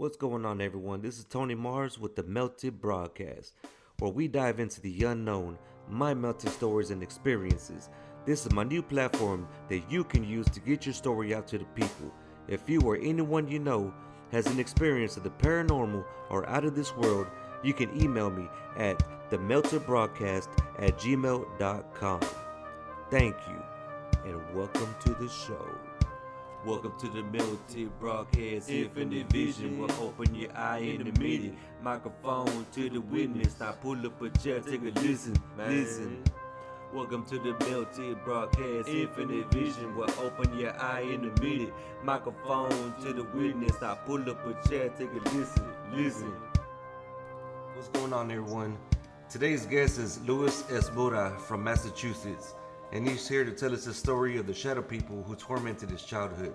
What's going on, everyone? This is Tony Mars with the Melted Broadcast, where we dive into the unknown, my melted stories and experiences. This is my new platform that you can use to get your story out to the people. If you or anyone you know has an experience of the paranormal or out of this world, you can email me at themeltedbroadcast@gmail.com. Thank you, and welcome to the show. Welcome to the Melted Broadcast, Infinite Vision. We'll open your eye in a minute. Microphone to the witness. Now pull up a chair, take a listen, listen. Welcome to the Melted Broadcast, Infinite Vision. We'll open your eye in a minute. Microphone to the witness. Now pull up a chair, take a listen, listen. What's going on, everyone? Today's guest is Luis Esbura from Massachusetts, and he's here to tell us the story of the shadow people who tormented his childhood.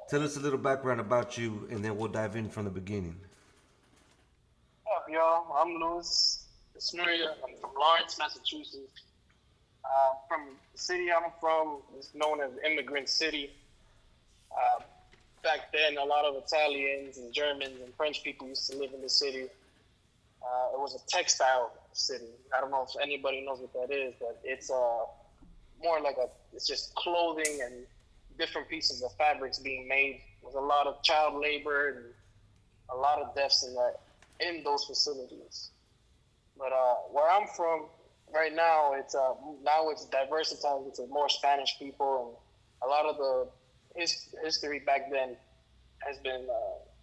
Tell us a little background about you, and then we'll dive in from the beginning. What's up, y'all? I'm Louis Esmuria. I'm from Lawrence, Massachusetts. From the city I'm from, it's known as Immigrant City. Back then, a lot of Italians and Germans and French people used to live in the city. It was a textile city. I don't know if anybody knows what that is, but it's more like it's just clothing and different pieces of fabrics being made with a lot of child labor and a lot of deaths in those facilities. But where I'm from right now, it's diversified into more Spanish people, and a lot of the history back then has been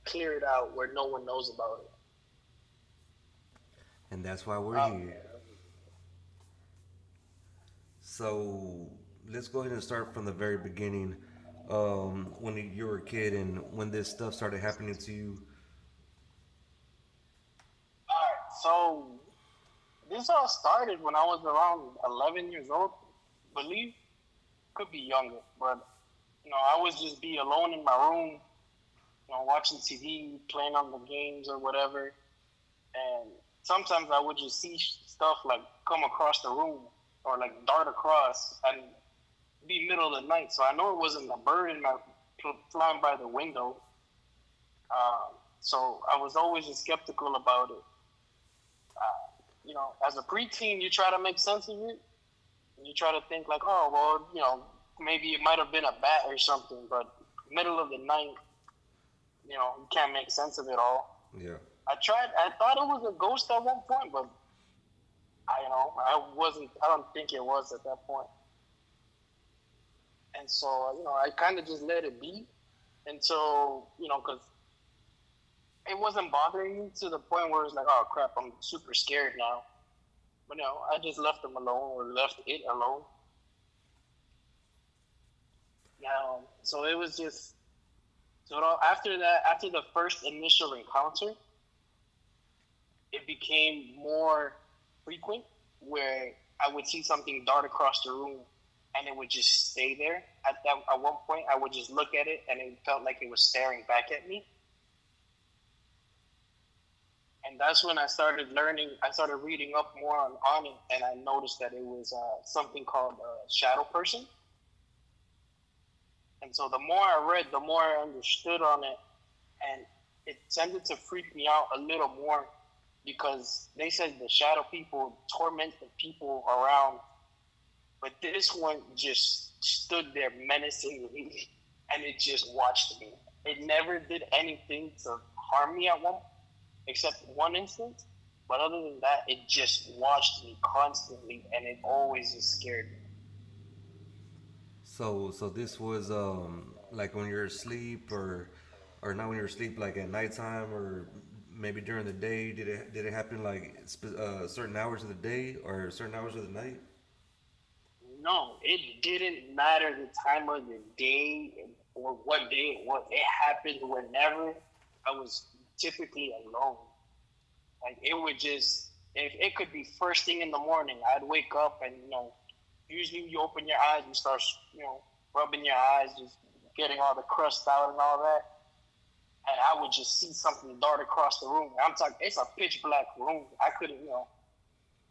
cleared out where no one knows about it. And that's why we're here. So let's go ahead and start from the very beginning. When you were a kid and when this stuff started happening to you. All right, so this all started when I was around 11 years old, I believe. Could be younger, but I would just be alone in my room, watching TV, playing on the games or whatever, and sometimes I would just see stuff like come across the room or like dart across and be middle of the night. So I know it wasn't a bird flying by the window. So I was always just skeptical about it. As a preteen, you try to make sense of it. You try to think like, oh, well, maybe it might have been a bat or something, but middle of the night, you can't make sense of it all. Yeah. I thought it was a ghost at one point, but I don't think it was at that point. And so, I kind of just let it be until, because it wasn't bothering me to the point where it's like, oh crap, I'm super scared now. But I just left them alone or left it alone. So it was just, after the first initial encounter, it became more frequent where I would see something dart across the room and it would just stay there. At one point, I would just look at it and it felt like it was staring back at me. And that's when I started reading up more on it, and I noticed that it was something called a shadow person. And so the more I read, the more I understood on it, and it tended to freak me out a little more because they said the shadow people torment the people around, but this one just stood there menacingly, and it just watched me. It never did anything to harm me except one instance, but other than that, it just watched me constantly, and it always just scared me. So this was like when you're asleep, or not when you're asleep, like at nighttime, or maybe during the day. Did it happen like certain hours of the day or certain hours of the night? No, it didn't matter the time of the day or what day it was. It happened whenever I was typically alone. Like it would just, if it could be first thing in the morning, I'd wake up and usually you open your eyes and start rubbing your eyes, just getting all the crust out and all that. And I would just see something dart across the room. I'm talking, it's a pitch black room. I couldn't,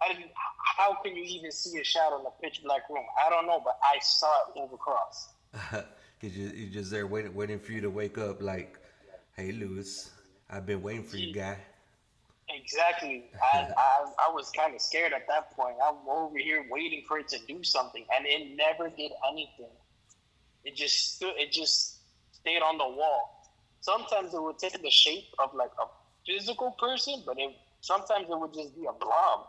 I didn't. How can you even see a shadow in a pitch black room? I don't know, but I saw it move across. He's just there waiting for you to wake up. Like, hey, Lewis, I've been waiting for you, He, guy. exactly. I was kind of scared at that point. I'm over here waiting for it to do something, and it never did anything. It just stood. It just stayed on the wall. Sometimes it would take the shape of like a physical person, but sometimes it would just be a blob.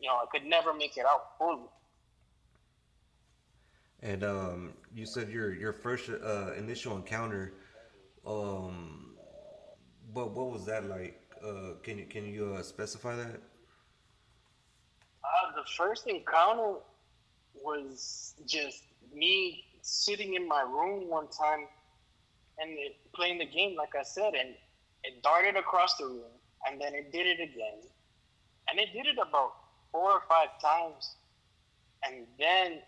I could never make it out fully. And you said your first initial encounter. Um, what was that like? Can you specify that? The first encounter was just me sitting in my room one time and playing the game, like I said, and it darted across the room, and then it did it again, and it did it about 4 or 5 times, and then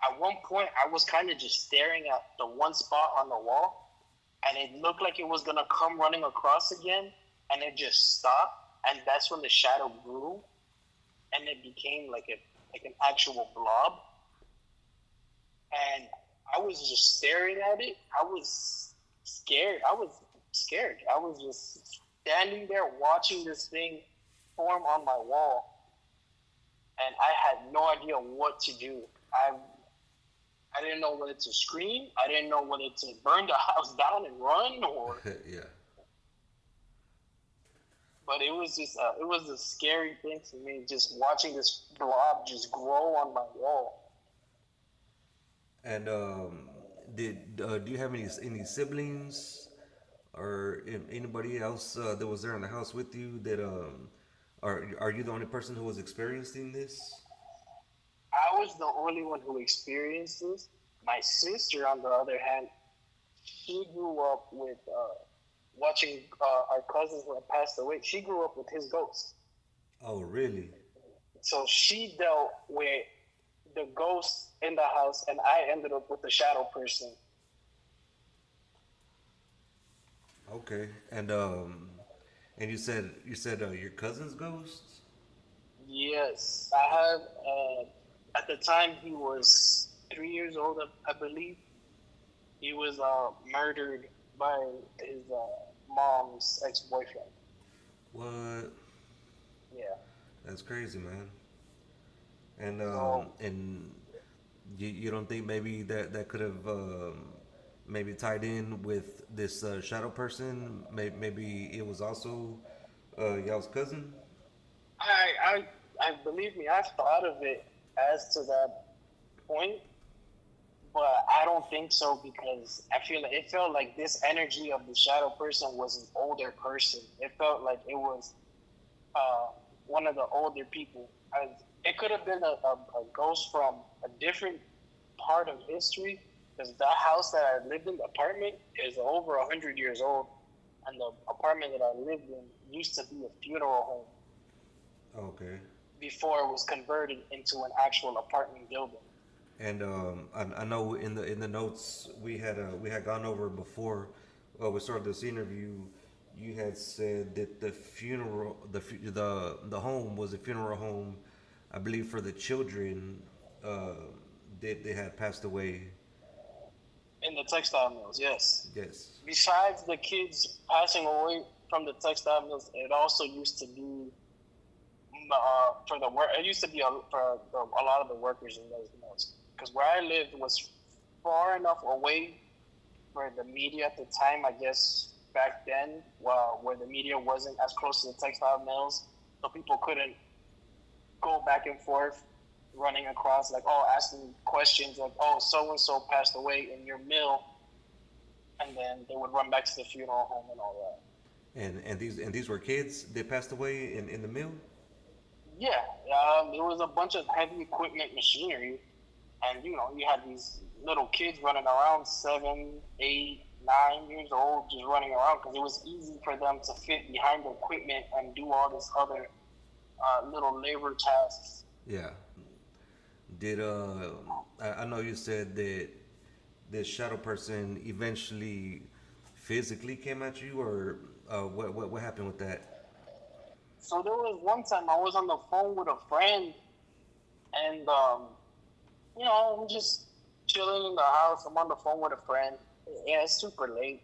at one point I was kind of just staring at the one spot on the wall, and it looked like it was gonna come running across again, and it just stopped, and that's when the shadow grew, and it became like an actual blob, and I was just staring at it. I was scared. I was scared. I was just standing there watching this thing form on my wall, and I had no idea what to do. I didn't know whether to scream. I didn't know whether to burn the house down and run, or. Yeah. But it was a scary thing for me, just watching this blob just grow on my wall. And did do you have any siblings or anybody else that was there in the house with you? That are you the only person who was experiencing this? I was the only one who experienced this. My sister, on the other hand, she grew up with watching our cousins who had passed away. She grew up with his ghost. Oh, really? So she dealt with the ghost in the house, and I ended up with the shadow person. Okay. And you said your cousin's ghost? Yes, I have. At the time, he was 3 years old, I believe. He was murdered by his mom's ex-boyfriend. What? Yeah. That's crazy, man. So And you don't think maybe that could have maybe tied in with this shadow person? Maybe it was also y'all's cousin. I believe me, I've thought of it as to that point, but I don't think so because it felt like this energy of the shadow person was an older person. It felt like it was uh, one of the older people. It could have been a ghost from a different part of history because the house that I lived in, the apartment, is over 100 years old, and the apartment that I lived in used to be a funeral home Okay. before it was converted into an actual apartment building. And I know in the notes we had gone over before we started this interview. You had said that the funeral the home was a funeral home, I believe, for the children that they had passed away. In the textile mills, yes. Yes. Besides the kids passing away from the textile mills, it also used to be for the work. It used to be a lot of the workers in those mills. Because where I lived was far enough away for the media at the time. I guess back then, where the media wasn't as close to the textile mills, so people couldn't go back and forth, running across asking questions like, "Oh, so and so passed away in your mill," and then they would run back to the funeral home and all that. And these were kids that passed away in the mill. Yeah, there was a bunch of heavy equipment machinery, and you had these little kids running around, 7, 8, 9 years old, just running around because it was easy for them to fit behind the equipment and do all this other little labor tasks. Yeah. Did I know you said that this shadow person eventually physically came at you, or what happened with that? So there was one time I was on the phone with a friend, and I'm just chilling in the house. I'm on the phone with a friend. Yeah, it's super late,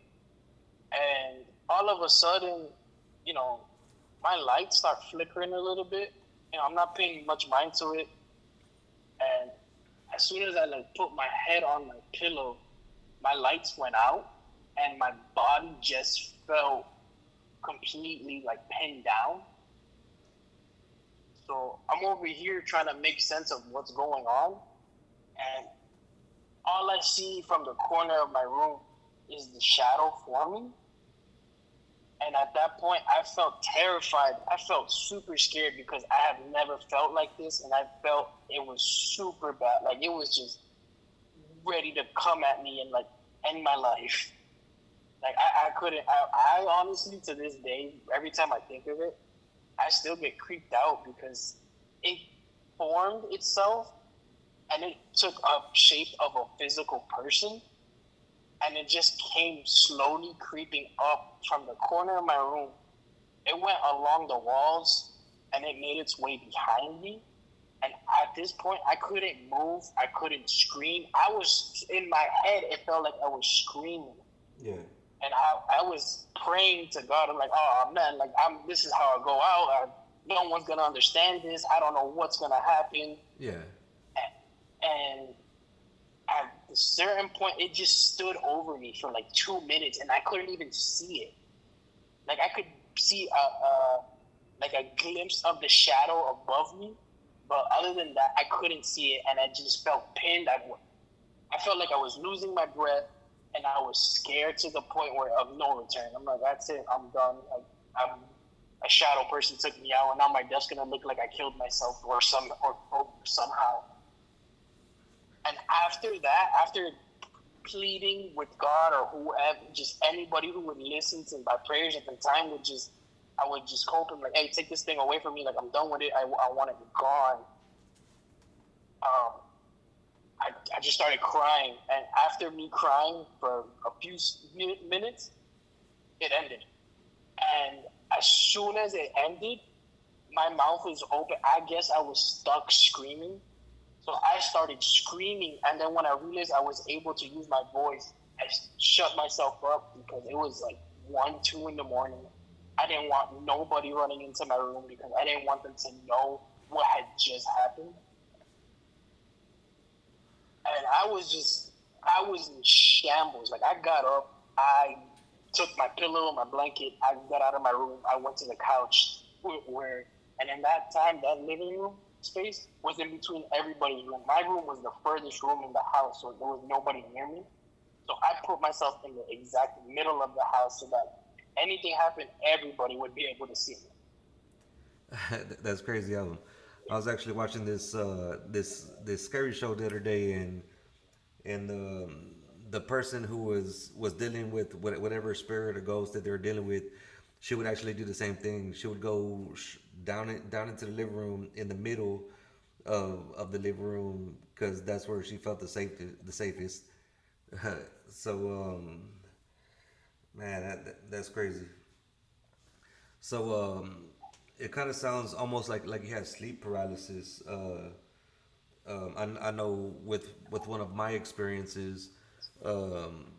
and all of a sudden, you know, my lights start flickering a little bit. I'm not paying much mind to it. And as soon as I like put my head on my pillow, my lights went out, and my body just felt completely like pinned down. So I'm over here trying to make sense of what's going on, and all I see from the corner of my room is the shadow forming. And at that point, I felt terrified. I felt super scared because I have never felt like this, and I felt it was super bad. Like it was just ready to come at me and like end my life. Like I couldn't. I honestly, to this day, every time I think of it, I still get creeped out because it formed itself and it took a shape of a physical person, and it just came slowly creeping up from the corner of my room. It went along the walls and it made its way behind me. And at this point, I couldn't move. I couldn't scream. I was in my head. It felt like I was screaming. Yeah. And I was praying to God. I'm like, oh man, like this is how I go out. No one's gonna understand this. I don't know what's gonna happen. Yeah. And at a certain point, it just stood over me for like 2 minutes, and I couldn't even see it. Like I could see like a glimpse of the shadow above me, but other than that, I couldn't see it, and I just felt pinned. I felt like I was losing my breath, and I was scared to the point where of no return. I'm like, that's it. I'm done. Like, a shadow person took me out, and now my death's gonna look like I killed myself or somehow. And after that, after pleading with God or whoever, just anybody who would listen to my prayers at the time I would just hope him like, hey, take this thing away from me. Like, I'm done with it. I want it gone. I just started crying. And after me crying for a few minutes, it ended. And as soon as it ended, my mouth was open. I guess I was stuck screaming. So I started screaming, and then when I realized I was able to use my voice, I shut myself up because it was like 1, 2 in the morning. I didn't want nobody running into my room because I didn't want them to know what had just happened. And I was in shambles. Like I got up, I took my pillow, my blanket, I got out of my room, I went to the couch and in that time, that living room space was in between everybody's room. My room was the furthest room in the house, so there was nobody near me. So I put myself in the exact middle of the house so that anything happened, everybody would be able to see me. That's crazy. I was actually watching this scary show the other day, and the person who was dealing with whatever spirit or ghost that they were dealing with, she would actually do the same thing. She would go down into the living room in the middle of the living room because that's where she felt the safest. So man, that's crazy. So it kind of sounds almost like you had sleep paralysis. I know with one of my experiences, um,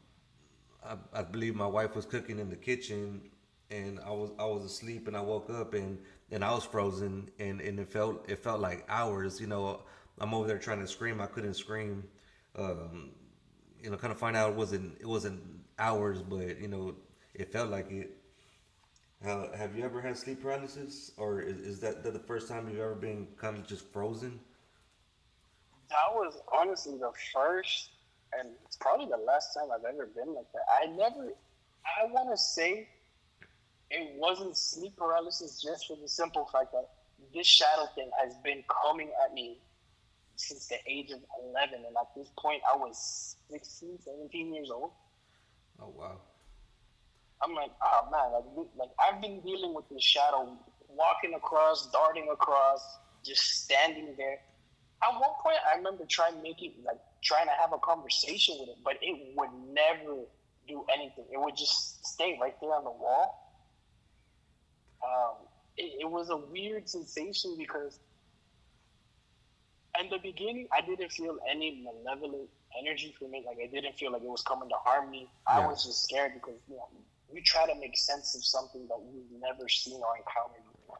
I believe my wife was cooking in the kitchen, and I was asleep, and I woke up, and I was frozen, and it felt like hours. I'm over there trying to scream, I couldn't scream. Um, kind of find out it wasn't hours, but it felt like it. Have you ever had sleep paralysis, or is that the first time you've ever been kind of just frozen? That was honestly the first, and it's probably the last time I've ever been like that. I want to say it wasn't sleep paralysis just for the simple fact that this shadow thing has been coming at me since the age of 11. And at this point, I was 16, 17 years old. Oh, wow. I'm like, oh man, like I've been dealing with this shadow, walking across, darting across, just standing there. At one point, I remember trying to have a conversation with it, but it would never do anything. It would just stay right there on the wall. It was a weird sensation because in the beginning, I didn't feel any malevolent energy from it. Like I didn't feel like it was coming to harm me. Yeah. I was just scared because you try to make sense of something that you've never seen or encountered before.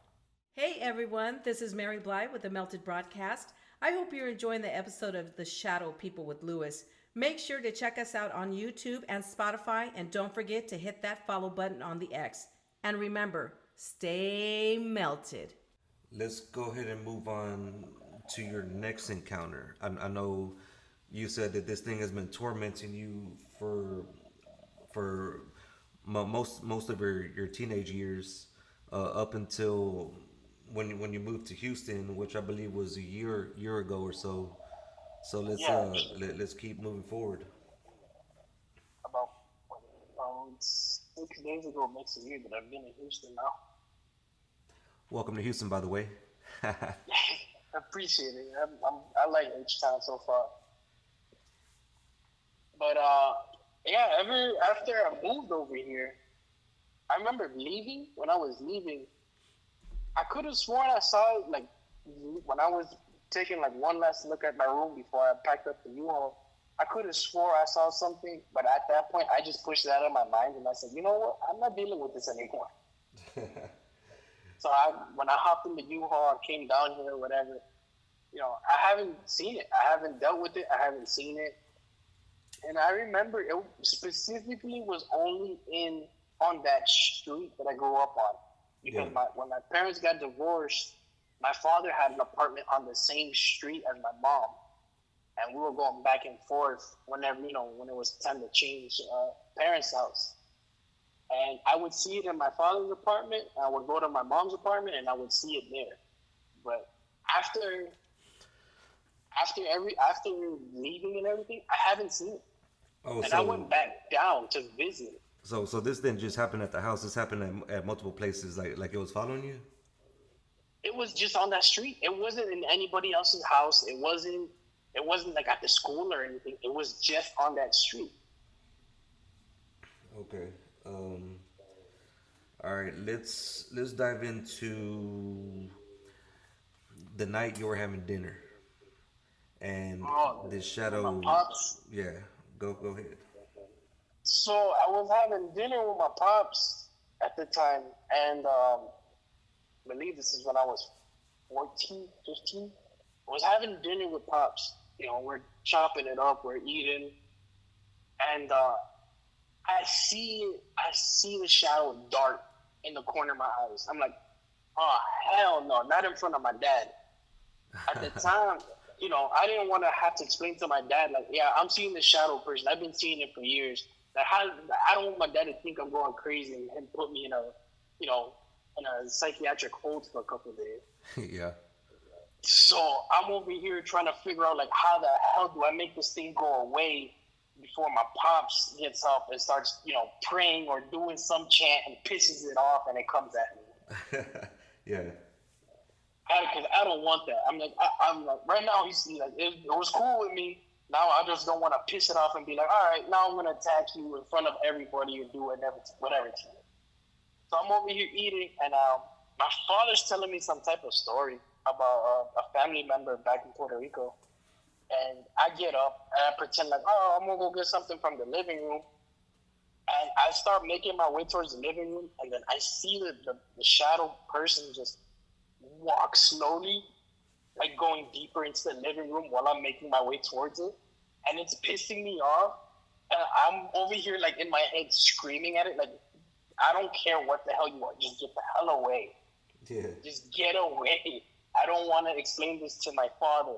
Hey everyone, this is Mary Bly with the Melted Broadcast. I hope you're enjoying the episode of The Shadow People with Lewis. Make sure to check us out on YouTube and Spotify, and don't forget to hit that follow button on the X. And remember, stay melted. Let's go ahead and move on to your next encounter. I know you said that this thing has been tormenting you for most of your teenage years, up until when you moved to Houston, which I believe was a year ago or so. So let's keep moving forward. About 6 days ago makes a year that I've been in Houston now. Welcome to Houston, by the way. I appreciate it. I like H-Town so far. But yeah, after I moved over here, I remember leaving. When I was leaving, I could have sworn I saw it, like, when I was taking like one last look at my room before I packed up the U-Haul. I could have swore I saw something, but at that point, I just pushed it out of my mind and I said, you know what? I'm not dealing with this anymore. So when I hopped in the U-Haul, I came down here, whatever. I haven't seen it. I haven't dealt with it. I haven't seen it. And I remember it specifically was only on that street that I grew up on. Because when my parents got divorced, my father had an apartment on the same street as my mom. And we were going back and forth whenever, when it was time to change parents' house. And I would see it in my father's apartment. I would go to my mom's apartment and I would see it there. But after leaving and everything, I haven't seen it. I went back down to visit. So this didn't just happen at the house. This happened at multiple places. Like it was following you. It was just on that street. It wasn't in anybody else's house. It wasn't like at the school or anything. It was just on that street. Okay. All right. Let's dive into the night you were having dinner and the shadow. My pops. Yeah. Go ahead. So I was having dinner with my pops at the time, and I believe this is when I was 14, 15. I was having dinner with pops. We're chopping it up, we're eating, and I see the shadow dart in the corner of my eyes. I'm like, oh, hell no, not in front of my dad. At the time, I didn't want to have to explain to my dad, like, yeah, I'm seeing the shadow person. I've been seeing it for years. Like, I don't want my dad to think I'm going crazy and put me in a psychiatric hold for a couple of days. Yeah. So I'm over here trying to figure out, like, how the hell do I make this thing go away before my pops gets up and starts, praying or doing some chant and pisses it off and it comes at me. Yeah. Because I don't want that. I'm like, right now it was cool with me. Now I just don't want to piss it off and be like, all right, now I'm going to attack you in front of everybody and do whatever to you. So I'm over here eating, and my father's telling me some type of story about a family member back in Puerto Rico. And I get up and I pretend like, oh, I'm going to go get something from the living room. And I start making my way towards the living room, and then I see the shadow person just walk slowly, like going deeper into the living room while I'm making my way towards it. And it's pissing me off. And I'm over here, like, in my head screaming at it, like, I don't care what the hell you are. Just get the hell away. Yeah. Just get away. I don't want to explain this to my father.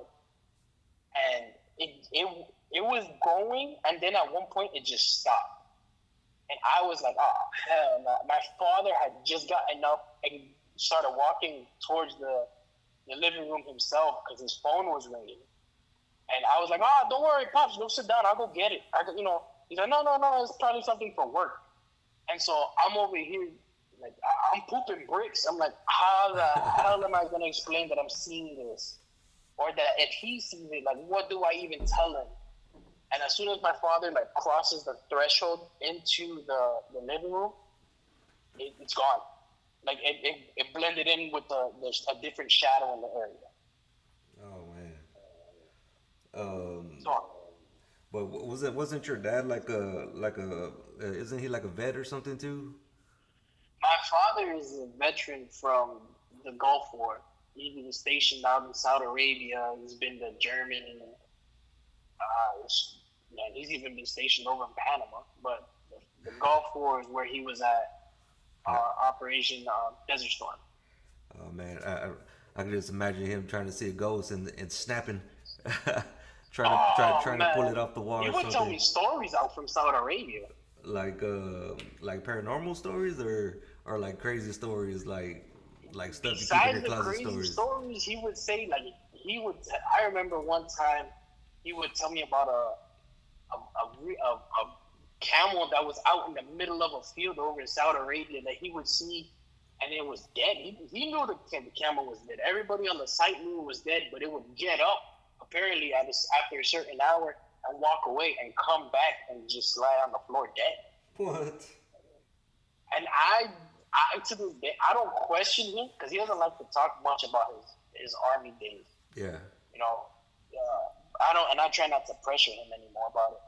And it was going, and then at one point it just stopped. And I was like, oh, hell no. My father had just gotten up and started walking towards the living room himself because his phone was ringing. And I was like, oh, don't worry, Pops, go sit down. I'll go get it. He's like, no, it's probably something for work. And so I'm over here, like, I'm pooping bricks. I'm like, how the hell am I going to explain that I'm seeing this? Or that if he sees it, like, what do I even tell him? And as soon as my father, like, crosses the threshold into the living room, it's gone. Like, it blended in with there's a different shadow in the area. Oh, man. But wasn't your dad like a isn't he like a vet or something too? My father is a veteran from the Gulf War. He was stationed out in Saudi Arabia. He's been to Germany. And he's even been stationed over in Panama. But the Gulf War is where he was at Operation Desert Storm. Oh man, I can just imagine him trying to see a ghost and snapping, trying to pull Man, it off the wall you or would tell something. me stories out from Saudi Arabia. Like paranormal stories or like crazy stories like stuff you keep in Besides your the closet crazy stories. stories, he would say like he would. I remember one time he would tell me about a camel that was out in the middle of a field over in Saudi Arabia that he would see, and it was dead. He knew the camel was dead. Everybody on the site knew it was dead, but it would get up apparently after a certain hour and walk away and come back and just lie on the floor dead. What? And I to this day, I don't question him because he doesn't like to talk much about his army days. Yeah. You know, I don't, and I try not to pressure him anymore about it.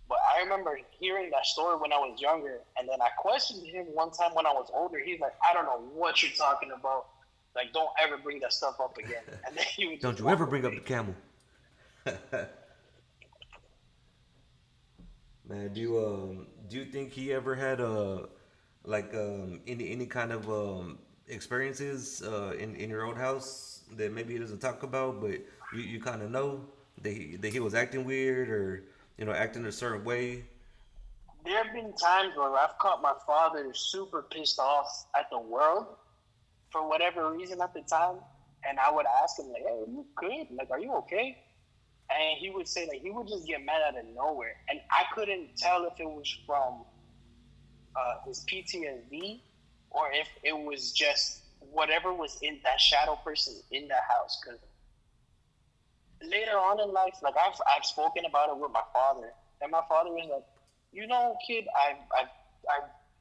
But I remember hearing that story when I was younger, and then I questioned him one time when I was older. He's like, "I don't know what you're talking about. Like, don't ever bring that stuff up again." And then he would Don't just you walk ever bring up away. the camel. Man, do you think he ever had any kind of experiences in your old house that maybe he doesn't talk about, but you kind of know that he was acting weird or acting a certain way? There have been times where I've caught my father super pissed off at the world for whatever reason at the time, and I would ask him like, "Hey, are you good? Like, are you okay?" And he would say like he would just get mad out of nowhere, and I couldn't tell if it was from his PTSD or if it was just whatever was in that shadow person in the house. Because later on in life, like I've spoken about it with my father, and my father was like, kid, I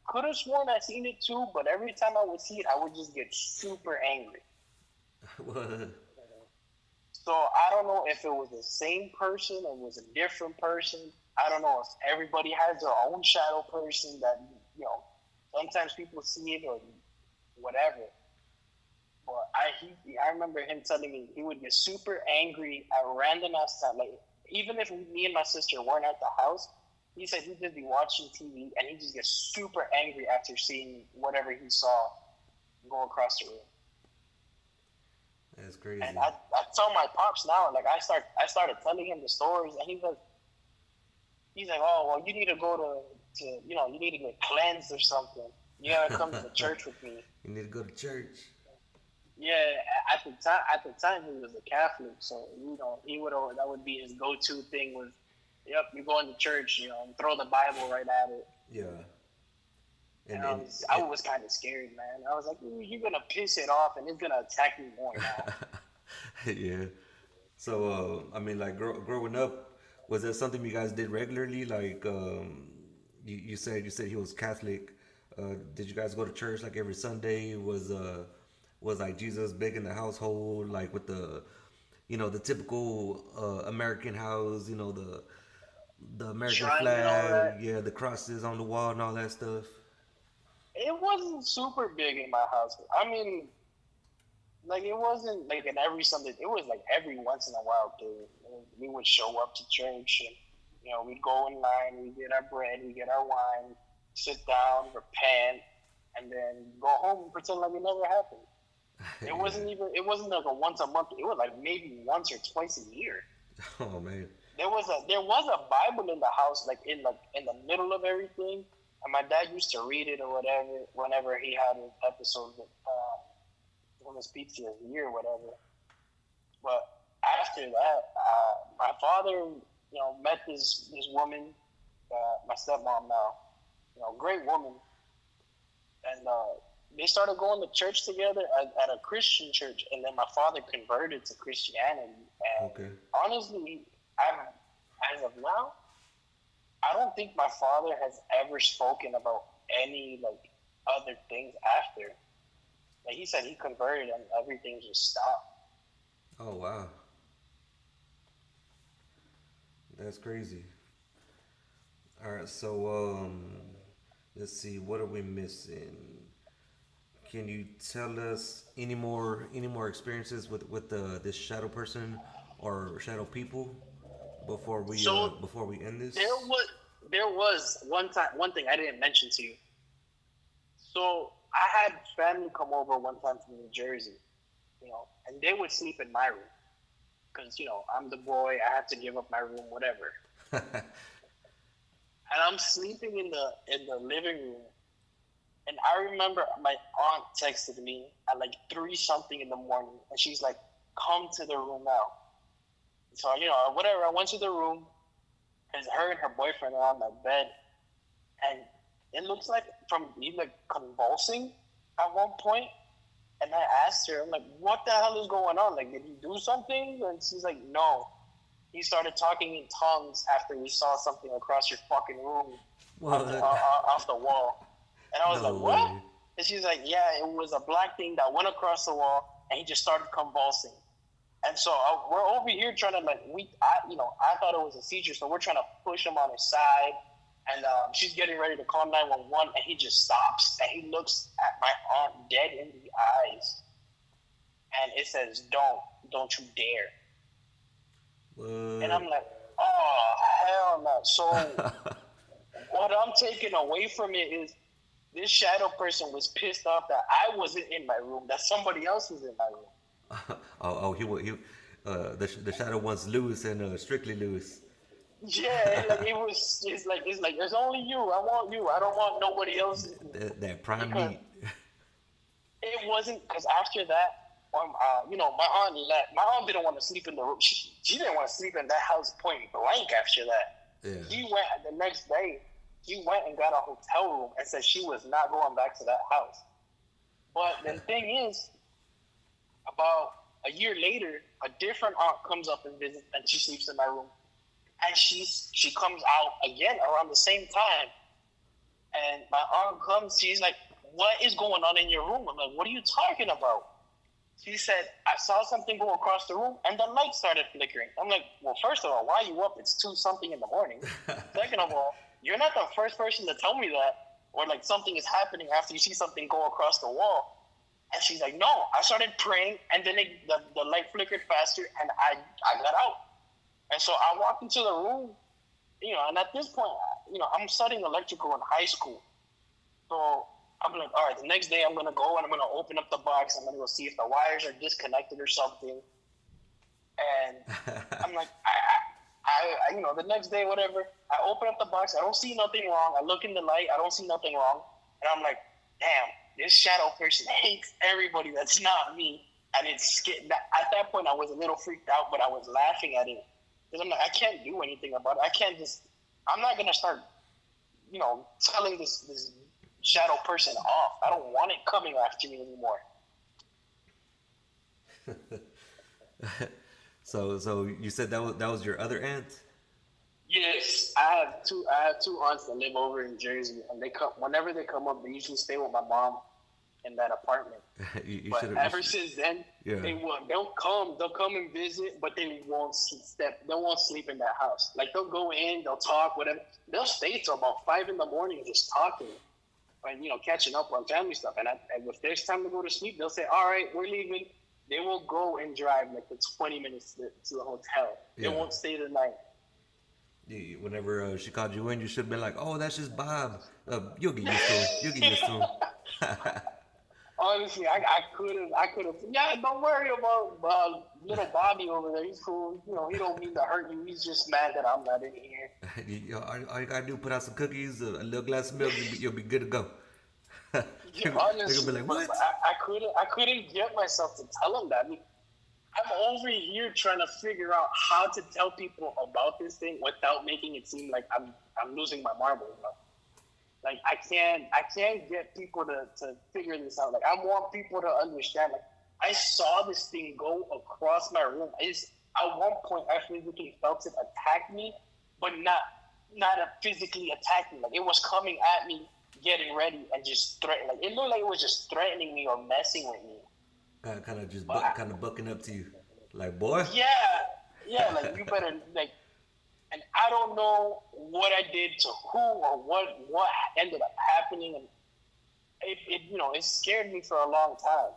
could have sworn I seen it too, but every time I would see it, I would just get super angry. What? So I don't know if it was the same person or it was a different person. I don't know if everybody has their own shadow person that sometimes people see it or whatever. But I remember him telling me he would get super angry at random ass time. Like even if me and my sister weren't at the house, he said he'd just be watching TV and he'd just get super angry after seeing whatever he saw go across the room. That's crazy. And I tell my pops now, like I started telling him the stories, and he's like, "Oh, well, you need to go to you need to get cleansed or something. You gotta come to the church with me." You need to go to church. Yeah, at the time he was a Catholic, so that would be his go-to thing was, "Yep, you go into church, and throw the Bible right at it." Yeah. And I was kind of scared, man. I was like, "You're gonna piss it off, and it's gonna attack me more now." Yeah. So, I mean, like growing up, was that something you guys did regularly? Like, you said he was Catholic. Did you guys go to church like every Sunday? Was like Jesus big in the household, like with the typical American house, the American Shrine and all flag, that. yeah, the crosses on the wall and all that stuff. It wasn't super big in my house. I mean, like it wasn't like an every Sunday. It was like every once in a while, dude. We would show up to church and we'd go in line, we get our bread, we get our wine, sit down, repent, and then go home and pretend like it never happened. It wasn't even. It wasn't like a once a month. It was like maybe once or twice a year. Oh man. There was a Bible in the house, like in the middle of everything, and my dad used to read it or whatever whenever he had an episode from his PTSD or whatever. But after that, my father, met this woman, my stepmom now, great woman, and they started going to church together at a Christian church, and then my father converted to Christianity. And Okay. honestly, as of now, I don't think my father has ever spoken about any like other things after. Like he said, he converted and everything just stopped. Oh wow. That's crazy. All right, so let's see, what are we missing? Can you tell us any more experiences with this shadow person or shadow people So before we end this? there was one thing I didn't mention to you. So I had family come over one time from New Jersey, and they would sleep in my room because I'm the boy. I have to give up my room, whatever. And I'm sleeping in the living room, and I remember my aunt texted me at like 3 something in the morning, and she's like, "Come to the room now." So whatever. I went to the room, and her and her boyfriend are on my bed, and it looks like from me like convulsing at one point. And I asked her, I'm like, "What the hell is going on? Like, did he do something?" And she's like, "No. He started talking in tongues after he saw something across your fucking room What? off the wall." And I was No like, "What?" way. And she's like, "Yeah, it was a black thing that went across the wall, and he just started convulsing." And so we're over here trying to I thought it was a seizure, so we're trying to push him on his side, and she's getting ready to call 911, and he just stops and he looks at my aunt dead in the eyes, and it says, don't you dare." And I'm What? like, "Oh hell no!" So what I'm taking away from it is this shadow person was pissed off that I wasn't in my room, that somebody else was in my room. The shadow wants Lewis and Strictly Lewis. Yeah, like it's like there's only you. I want you. I don't want nobody else. That prime Because meat. it wasn't because after that, my aunt left. My aunt didn't want to sleep in the room. She didn't want to sleep in that house point blank after that. Yeah. She went the next day. She went and got a hotel room and said she was not going back to that house. But the thing is, about a year later, a different aunt comes up and visits, and she sleeps in my room. And she comes out again around the same time. And my aunt comes, she's like, "What is going on in your room?" I'm like, "What are you talking about?" She said, "I saw something go across the room and the light started flickering." I'm like, "Well, first of all, why are you up? It's 2 something in the morning. Second of all, you're not the first person to tell me that, or like something is happening after you see something go across the wall." And she's like, "No, I started praying and then the light flickered faster and I got out." And so I walked into the room, and at this point, I'm studying electrical in high school. So I'm like, all right, the next day I'm going to go and I'm going to open up the box. I'm going to go see if the wires are disconnected or something. And I'm like, the next day, whatever, I open up the box. I don't see nothing wrong. I look in the light. I don't see nothing wrong. And I'm like, damn, this shadow person hates everybody that's not me. And at that point, I was a little freaked out, but I was laughing at it. Because I'm like, I can't do anything about it. I'm not going to start, telling this shadow person off. I don't want it coming after me anymore. So you said that was your other aunt? Yes, I have two aunts that live over in Jersey, and whenever they come up. They usually stay with my mom in that apartment. But ever since then, yeah. They'll come and visit, but they won't sleep in that house. Like they'll go in, they'll talk, whatever. They'll stay till about 5 a.m. just talking and catching up on family stuff. And if there's time to go to sleep, they'll say, "All right, we're leaving." They will go and drive like the 20 minutes to the hotel. They won't stay the night. Whenever she called you in, you should have been like, "Oh, that's just Bob. You'll get used to him. You'll get used to him." Honestly, I could have. Yeah, don't worry about little Bobby over there. He's cool. He don't mean to hurt you. He's just mad that I'm not in here. All you gotta do, put out some cookies, a little glass of milk, you'll be good to go. Yeah, honestly, they're gonna be like, "What?" I couldn't get myself to tell him that. I mean, I'm over here trying to figure out how to tell people about this thing without making it seem like I'm losing my marbles. Like I can't get people to figure this out. Like I want people to understand. Like I saw this thing go across my room. At one point I physically felt it attack me, but not physically attack me. Like it was coming at me, getting ready, and just threatening. Like it looked like it was just threatening me or messing with me. Kind of just bucking up to you, like, boy. Yeah, like you better like And I don't know what I did to who or what ended up happening, and it it scared me for a long time.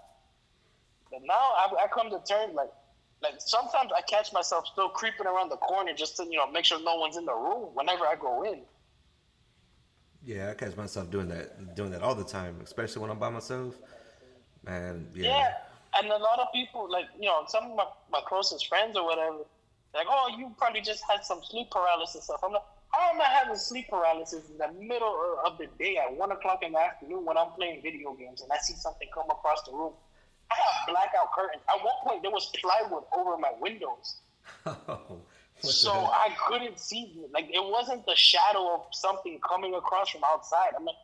But now I come to terms like sometimes I catch myself still creeping around the corner just to make sure no one's in the room whenever I go in. Yeah, I catch myself doing that all the time, especially when I'm by myself. Man, yeah. Yeah, and a lot of people some of my closest friends or whatever, like, oh, you probably just had some sleep paralysis stuff. I'm like, how am I having sleep paralysis in the middle of the day at 1:00 in the afternoon when I'm playing video games and I see something come across the room? I have blackout curtains. At one point, there was plywood over my windows. Oh, So I couldn't see. Like, it wasn't the shadow of something coming across from outside. I'm like,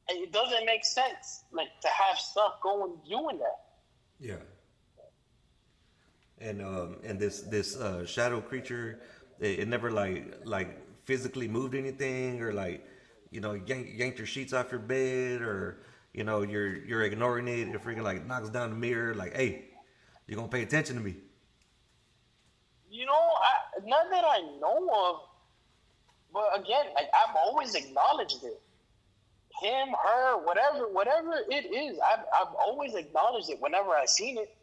it doesn't make sense, like, to have stuff doing that. yeah. And this shadow creature, it never like physically moved anything, or like yanked your sheets off your bed, or you're ignoring it. It freaking like knocks down the mirror, like, hey, you gonna pay attention to me? Not that I know of, but again, like, I've always acknowledged it. Him, her, whatever it is, I've always acknowledged it whenever I seen it.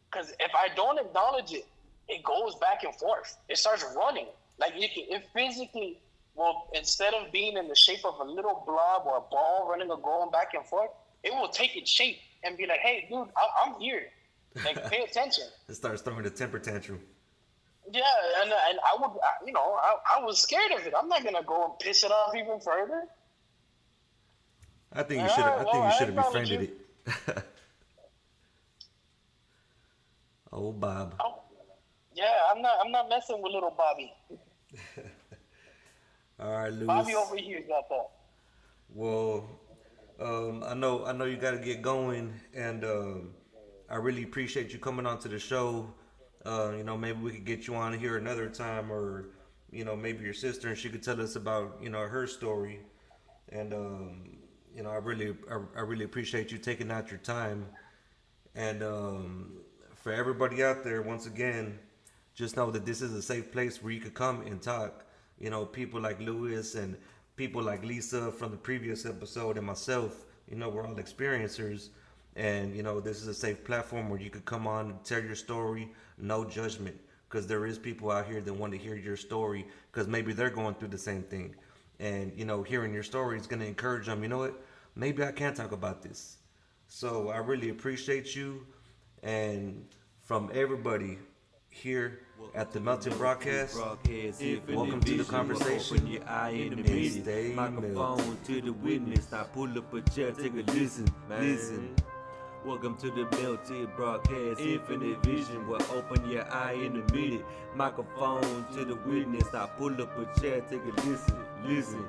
Because if I don't acknowledge it, it goes back and forth. It starts running. Like, it physically will, instead of being in the shape of a little blob or a ball running or going back and forth, it will take its shape and be like, hey, dude, I'm here. Like, pay attention. It starts throwing a temper tantrum. Yeah, and I would, I was scared of it. I'm not gonna go and piss it off even further. I think you should. I think you should have befriended it. Oh, Bob. Oh, yeah, I'm not messing with little Bobby. All right, Lewis. Bobby over here got that. Well, I know you got to get going, and I really appreciate you coming onto the show. Maybe we could get you on here another time, or maybe your sister, and she could tell us about her story. And I really appreciate you taking out your time. And for everybody out there, once again, just know that this is a safe place where you could come and talk. People like Lewis and people like Lisa from the previous episode, and myself, we're all experiencers. And, this is a safe platform where you could come on and tell your story, no judgment. Because there is people out here that want to hear your story because maybe they're going through the same thing. And, hearing your story is going to encourage them. You know what? Maybe I can talk about this. So I really appreciate you. And from everybody here at the Melted Broadcast, welcome to the conversation. Open your eye in the meeting. Stay Microphone melted. to the witness. Now pull up a chair, take a listen. Listen. Welcome to the Melted Broadcast, Infinite Vision. We'll open your eye in a minute. Microphone to the witness. Now pull up a chair, take a listen. Listen.